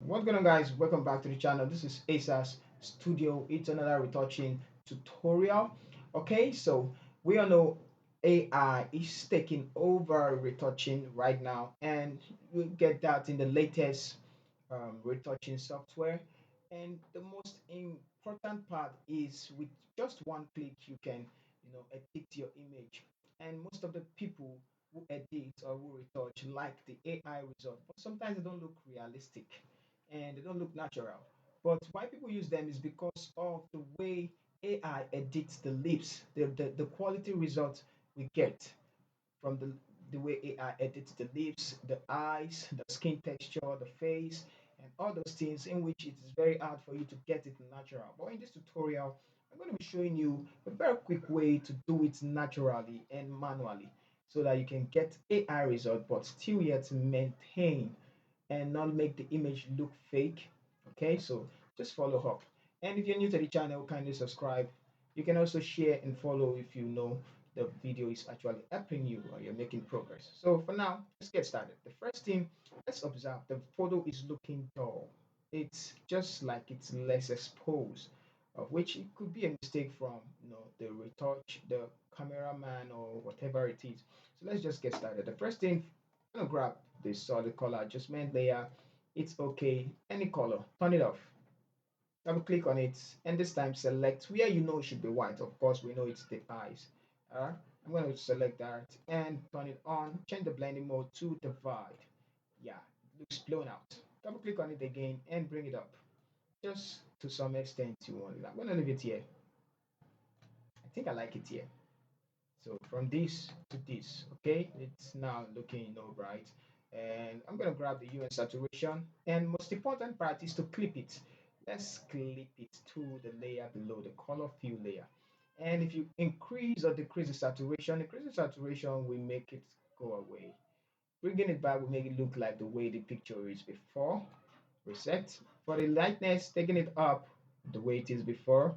What's going on, guys? Welcome back to the channel. This is ASAS Studio. It's another retouching tutorial. Okay, so we all know AI is taking over retouching right now, and we'll get that in the latest retouching software. And the most important part is with just one click, you can, edit your image. And most of the people who edit or who retouch like the AI result, but sometimes they don't look realistic and they don't look natural. But why people use them is because of the way AI edits the lips, the quality result we get from the way AI edits the lips, the eyes, the skin texture, the face, and all those things in which it is very hard for you to get it natural. But in this tutorial, I'm going to be showing you a very quick way to do it naturally and manually so that you can get AI result but still yet maintain and not make the image look fake. Okay, so just follow up. And if you're new to the channel, kindly subscribe. You can also share and follow if you know the video is actually helping you or you're making progress. So for now, let's get started. The first thing, let's observe the photo is looking dull. It's just like it's less exposed, of which it could be a mistake from the retouch, the cameraman or whatever it is. So let's just get started. The first thing, I'm gonna grab the solid color adjustment layer. It's okay, any color, turn it off. Double click on it, and this time select where you know it should be white. Of course, we know it's the eyes. I'm going to select that and turn it on. Change the blending mode to divide. Yeah, it looks blown out. Double click on it again and bring it up. Just to some extent, you want it. I'm going to leave it here. I think I like it here. So from this to this, okay, it's now looking bright. And I'm gonna grab the hue and saturation. And most important part is to clip it. Let's clip it to the layer below, the color fill layer. And if you increase or decrease the saturation, increase the saturation will make it go away. Bringing it back will make it look like the way the picture is before. Reset. For the lightness, taking it up the way it is before.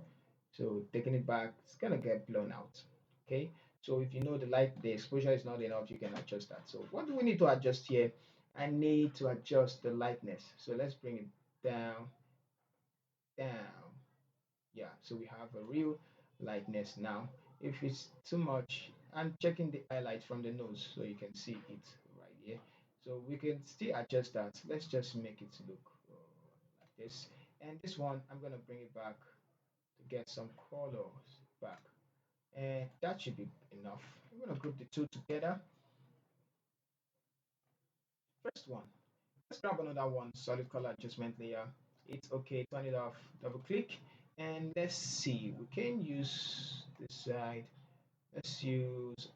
So taking it back, it's gonna get blown out. Okay. So if you know the exposure is not enough, you can adjust that. So what do we need to adjust here? I need to adjust the lightness. So let's bring it down, down. Yeah. So we have a real lightness now. If it's too much, I'm checking the highlight from the nose so you can see it right here. So we can still adjust that. Let's just make it look like this. And this one, I'm gonna bring it back to get some colors back. And that should be enough. I'm gonna group the two together. First one, let's grab another one, solid color adjustment layer. It's okay, turn it off, double click, and let's see. We can use this side. Let's use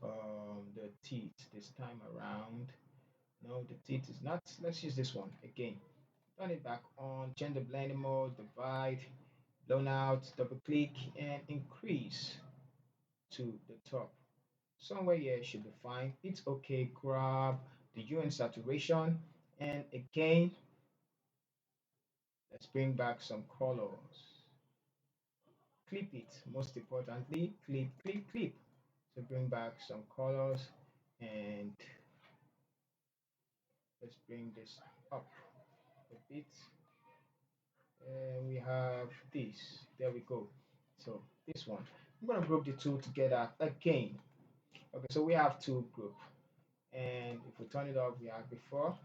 the teeth this time around. No, the teeth is not. Let's use this one again. Turn it back on, change the blending mode, divide, blown out, double click, and increase to the top. Somewhere here should be fine. It's okay. Grab the hue and saturation, and again, let's bring back some colors. Clip it. Most importantly, clip, clip, clip. So bring back some colors, and let's bring this up a bit. And we have this. There we go. So this one. I'm gonna group the two together again. Okay, so we have two group, and if we turn it off, we have before.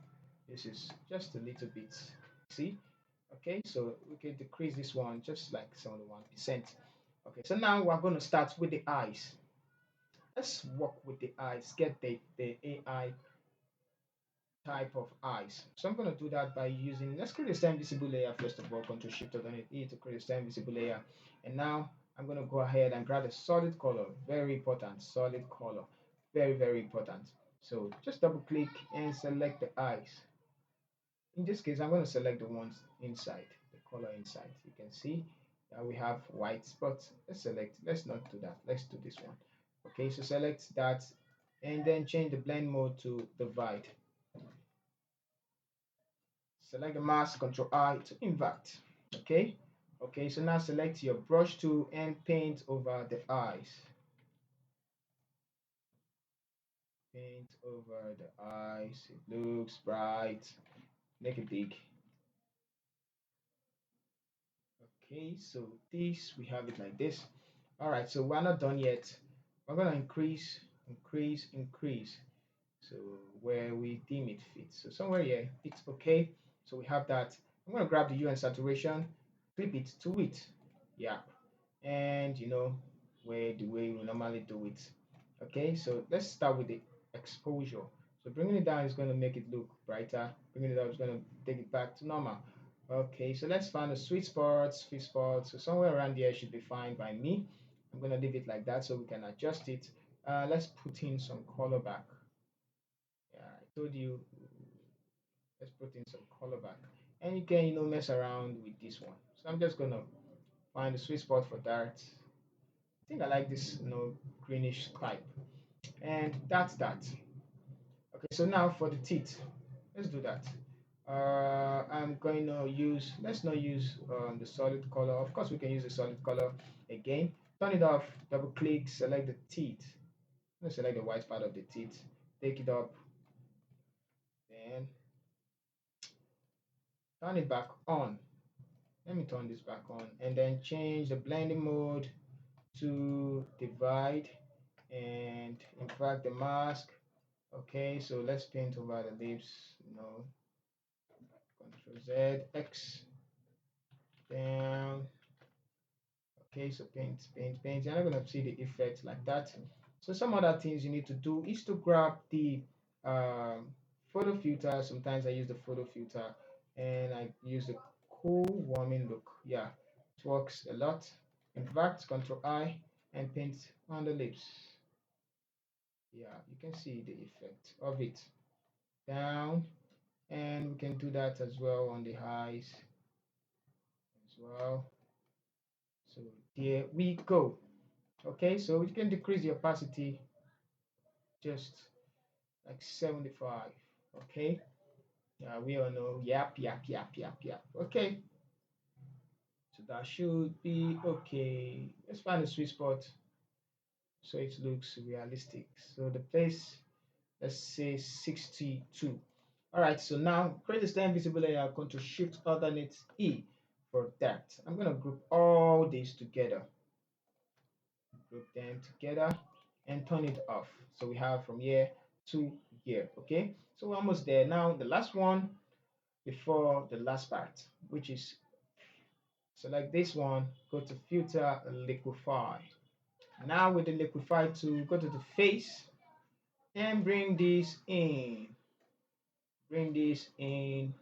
This is just a little bit. See? Okay, so we can decrease this one just like 71%. Okay, so now we're going to start with the eyes. Let's work with the eyes, get the AI type of eyes. So I'm going to do that by using, let's create a stem visible layer first of all, Control Shift or E to create a stem visible layer. And now I'm going to go ahead and grab a solid color, very important, solid color, very, very important. So just double click and select the eyes. In this case, I'm going to select the ones inside, the color inside. You can see that we have white spots. Let's not do that. Let's do this one. Okay, so select that and then change the blend mode to divide. Select the mask, Control I to invert. Okay, okay, so now select your brush tool and paint over the eyes. Paint over the eyes. It looks bright. Make it big. Okay, so this we have it like this. All right, so we're not done yet. We're gonna increase, increase, increase. So where we deem it fits. So somewhere here, it's okay. So we have that. I'm gonna grab the hue and saturation, flip it to it. Yeah, and where the way we normally do it. Okay, so let's start with the exposure. So bringing it down is going to make it look brighter. Bringing it up is going to take it back to normal. Okay, so let's find the sweet spots, sweet spots. So somewhere around here should be fine by me. I'm going to leave it like that so we can adjust it. Let's put in some color back. Yeah, I told you, let's put in some color back. And you can, mess around with this one. So I'm just going to find the sweet spot for that. I think I like this, greenish type. And that's that. Okay, so now for the teeth, let's do that. I'm going to use, let's not use the solid color. Of course, we can use the solid color again. Turn it off, double click, select the teeth. Let's select the white part of the teeth. Take it up, then turn it back on. Let me turn this back on and then change the blending mode to divide and in fact the mask. Okay, so let's paint over the lips, Control Z, X, down. Okay, so paint, paint, paint. You're not going to see the effect like that. So some other things you need to do is to grab the um, photo filter. Sometimes I use the photo filter and I use the cool warming look. Yeah, it works a lot. In fact, Control I and paint on the lips. Yeah, you can see the effect of it. Down, and we can do that as well on the eyes as well. So there we go. Okay, so you can decrease the opacity just like 75. Okay, yeah, we all know. Yep, yep, yep, yep, yep. Okay, so that should be okay. Let's find a sweet spot so it looks realistic. So the place, let's say 62. All right, so now create a stem visible layer. Control Shift Alternate E for that. I'm gonna group all these together. Group them together and turn it off. So we have from here to here. Okay, so we're almost there. Now the last one before the last part, which is select this one, go to filter liquify. Now with the liquify tool, go to the face and bring this in. Bring this in.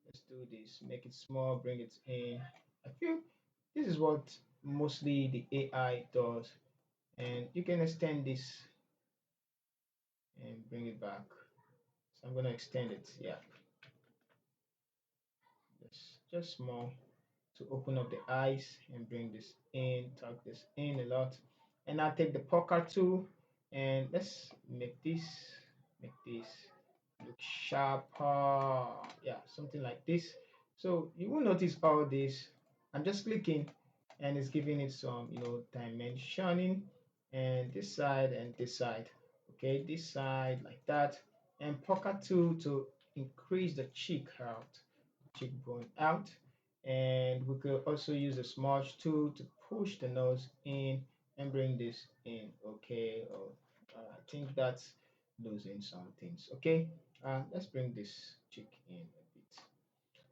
Let's do this. Make it small, bring it in. I feel this is what mostly the AI does. And you can extend this and bring it back. So I'm going to extend it. Yeah. Just small to open up the eyes and bring this in, tuck this in a lot. And I'll take the poker tool and let's make this look sharper. Yeah, something like this. So you will notice all this. I'm just clicking and it's giving it some, dimensioning and this side and this side. Okay, this side like that. And poker tool to increase the cheekbone out. And we could also use the smudge tool to push the nose in and bring this in. Okay, I think that's losing some things. Okay, let's bring this cheek in a bit.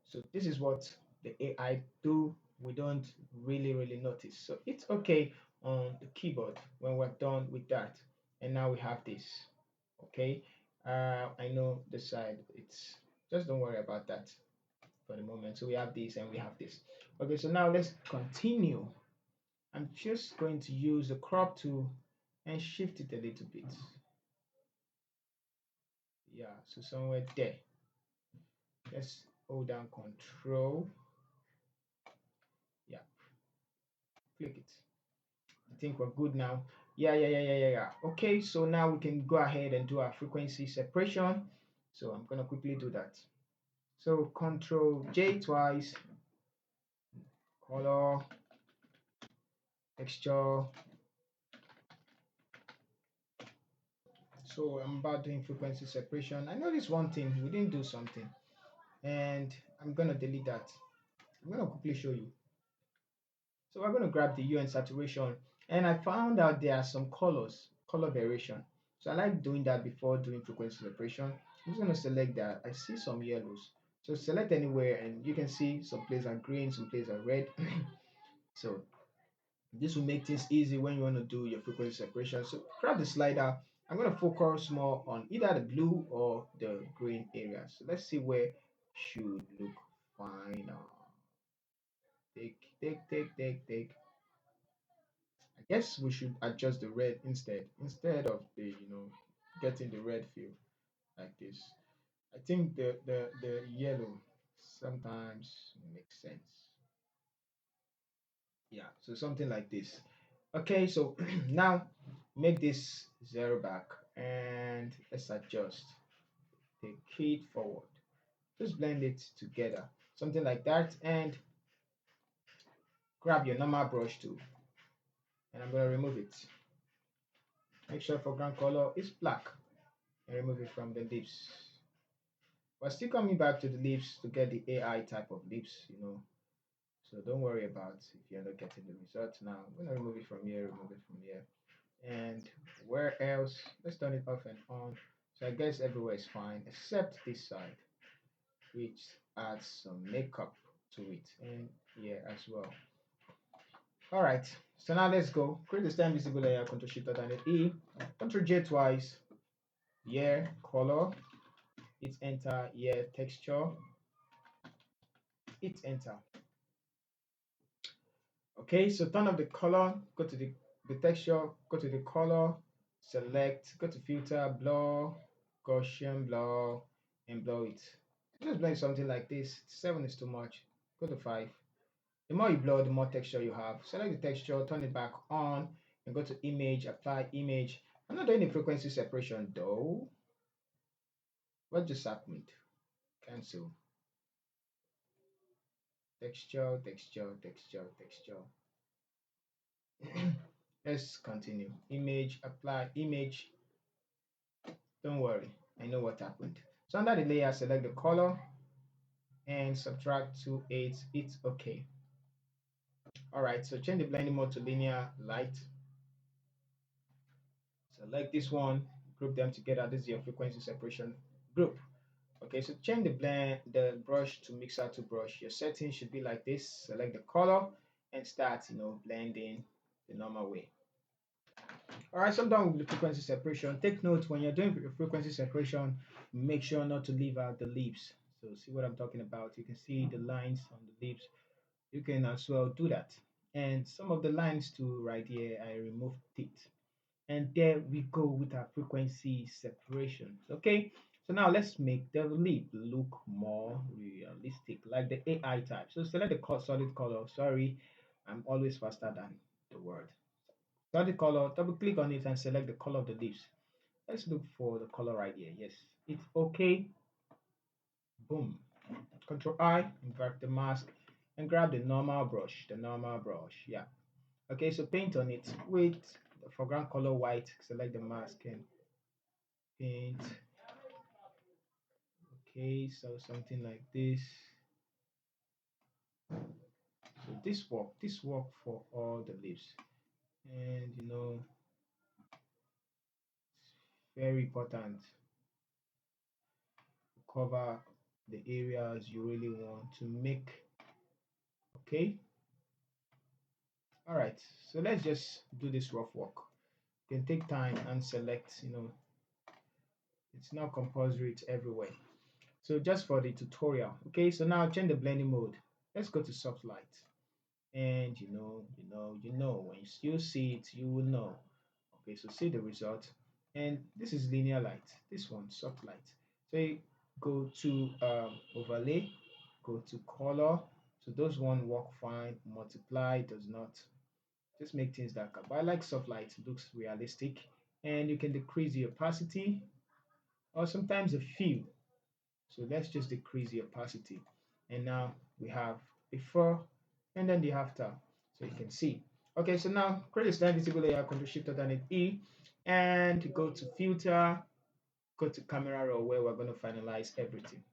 So this is what the AI do. We don't really notice. So it's okay on the keyboard when we're done with that. And now we have this. Okay, I know the side. It's just don't worry about that for the moment. So we have this and we have this. Okay, so now let's continue. I'm just going to use the crop tool and shift it a little bit. Yeah, so somewhere there. Let's hold down control. Yeah, click it. I think we're good now. Yeah. Okay, so now we can go ahead and do our frequency separation. So I'm gonna quickly do that. So Control J twice, color, texture. So I'm about doing frequency separation. I noticed one thing, we didn't do something, and I'm gonna delete that. I'm going to quickly show you. So we're going to grab the hue and saturation, and I found out there are some color variation. So I like doing that before doing frequency separation. I'm just going to select that. I see some yellows. So select anywhere, and you can see some places are green, some places are red. So this will make things easy when you want to do your frequency separation. So grab the slider. I'm going to focus more on either the blue or the green area. So let's see where should look fine. Take. I guess we should adjust the red instead of the getting the red feel like this. I think the yellow sometimes makes sense. Yeah, so something like this. Okay, so now make this zero back and let's adjust. Take it forward. Just blend it together. Something like that. And grab your normal brush tool. And I'm going to remove it. Make sure foreground color is black. And remove it from the lips. We're still coming back to the lips to get the AI type of lips. So don't worry about if you're not getting the results now. I'm going to remove it from here, remove it from here. And where else? Let's turn it off and on. So I guess everywhere is fine except this side, which adds some makeup to it, and here as well. All right, so now let's go. Create the stem visible layer, Ctrl Shift and E, Ctrl J twice. Here, color, hit enter. Here, texture, hit enter. Okay, so turn off the color, go to the texture, go to the color, select, go to filter, blur, Gaussian blur, and blur it. Just blend something like this. 7 is too much. Go to 5. The more you blur, the more texture you have. Select the texture, turn it back on, and go to image, apply image. I'm not doing the frequency separation though. What just happened? Cancel. Texture. Let's continue. Image, apply image. Don't worry, I know what happened. So under the layer, select the color and subtract 2.8. It's okay. All right, so change the blending mode to linear light. Select this one, group them together. This is your frequency separation group. Okay, so change the brush to mixer to brush. Your settings should be like this. Select the color and start, blending the normal way. All right, so I'm done with the frequency separation. Take note when you're doing your frequency separation, make sure not to leave out the lips. So see what I'm talking about. You can see the lines on the lips. You can as well do that. And some of the lines too right here, I removed it. And there we go with our frequency separation. Okay, so now let's make the lip look more realistic, like the AI type. So select the solid color. Sorry, I'm always faster than the word. Solid color, double click on it and select the color of the lips. Let's look for the color right here. Yes, it's okay. Boom. Control I, invert the mask, and grab the normal brush. Yeah. Okay, so paint on it with the foreground color white. Select the mask and paint. Okay, so something like this. So this work for all the leaves, and very important to cover the areas you really want to make. Okay, all right. So let's just do this rough work. You can take time and select. It's not compulsory. It's everywhere. So just for the tutorial. Okay, so now change the blending mode. Let's go to soft light. And when you still see it, you will know. Okay, so see the result. And this is linear light. This one, soft light. So you go to overlay, go to color. So those one work fine. Multiply does not. Just make things darker. But I like soft light. It looks realistic. And you can decrease the opacity or sometimes the fill. So let's just decrease the opacity. And now we have before and then the after. So you can see. Okay, so now create a slide visible layer, Control Shift and E, and go to filter, go to camera raw where we're going to finalize everything.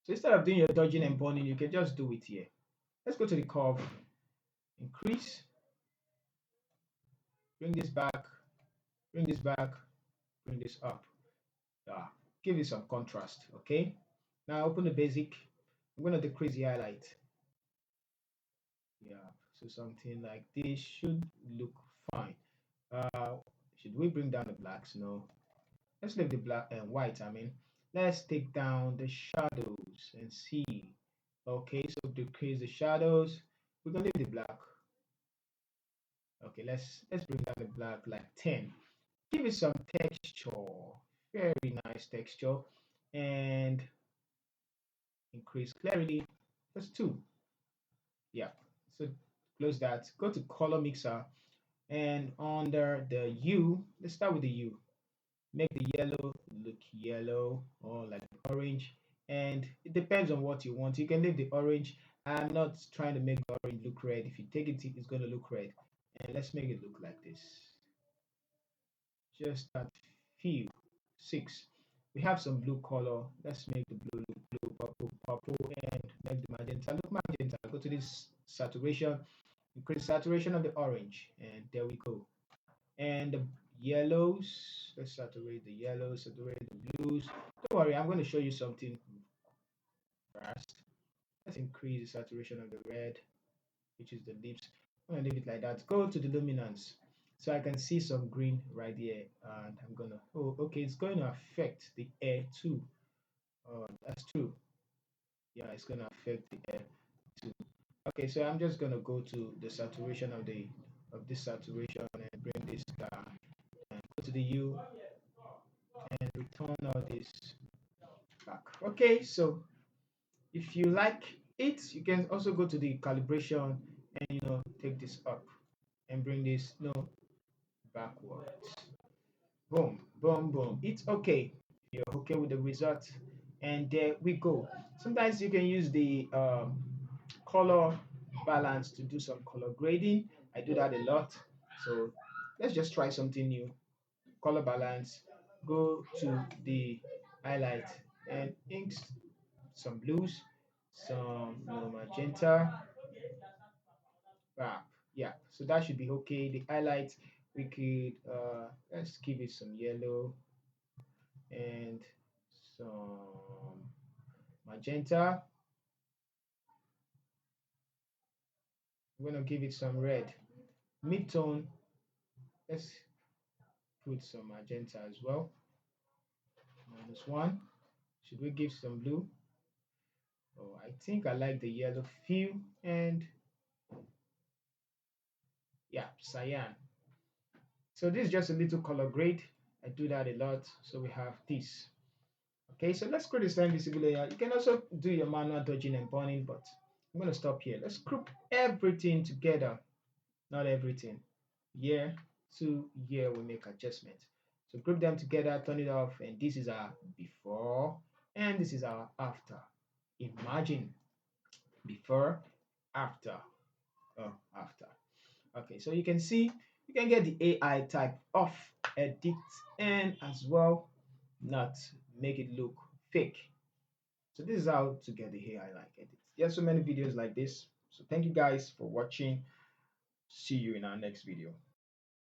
So instead of doing your dodging and burning, you can just do it here. Let's go to the curve, increase, bring this back, bring this back, bring this up. Yeah, give it some contrast, okay? Now open the basic. I'm going to decrease the highlight. Yeah, so something like this should look fine. Uh, should we bring down the blacks? No. Let's leave the black and white. I mean, let's take down the shadows and see. Okay, so decrease the shadows. We're gonna leave the black. Okay, let's bring down the black like 10. Give it some texture, very nice texture, and increase clarity. That's 2. Yeah. So close that. Go to color mixer and under the U, let's start with the U. Make the yellow look yellow or like orange, and it depends on what you want. You can leave the orange. I'm not trying to make the orange look red. If you take it, it's going to look red. And let's make it look like this. Just that few. 6. We have some blue color. Let's make the blue look blue, purple, purple, and make the magenta look magenta. Go to this saturation, increase saturation of the orange, and there we go. And the yellows, let's saturate the yellows, saturate the blues. Don't worry, I'm going to show you something first. Let's increase the saturation of the red, which is the lips. I'm going to leave it like that. Go to the luminance. So I can see some green right here, and I'm gonna, oh, okay, it's going to affect the air too. Oh, that's true. Yeah, it's going to affect the air too. Okay, so I'm just going to go to the saturation of this saturation and bring this down and go to the U and return all this back. Okay, so if you like it, you can also go to the calibration and take this up and bring this backwards. Boom, boom, boom. It's okay. You're okay with the result, and there we go. Sometimes you can use the color balance to do some color grading. I do that a lot. So let's just try something new. Color balance. Go to the highlight and inks some blues, some magenta, yeah, so that should be okay. The highlights, we could let's give it some yellow and some magenta. We're gonna give it some red. Mid-tone, let's put some magenta as well. -1. Should we give some blue? Oh, I think I like the yellow feel, and yeah, cyan. So this is just a little color grade. I do that a lot. So we have this. Okay, so let's create a slime visible layer. You can also do your manual dodging and burning, but I'm going to stop here. Let's group everything together. Not everything. Year to year, we make adjustments. So group them together, turn it off, and this is our before, and this is our after. Imagine before, after, after. Okay, so you can see you can get the AI type off, edit, and as well not make it look fake. So this is how to get the AI like edit. There's so many videos like this. So thank you guys for watching. See you in our next video.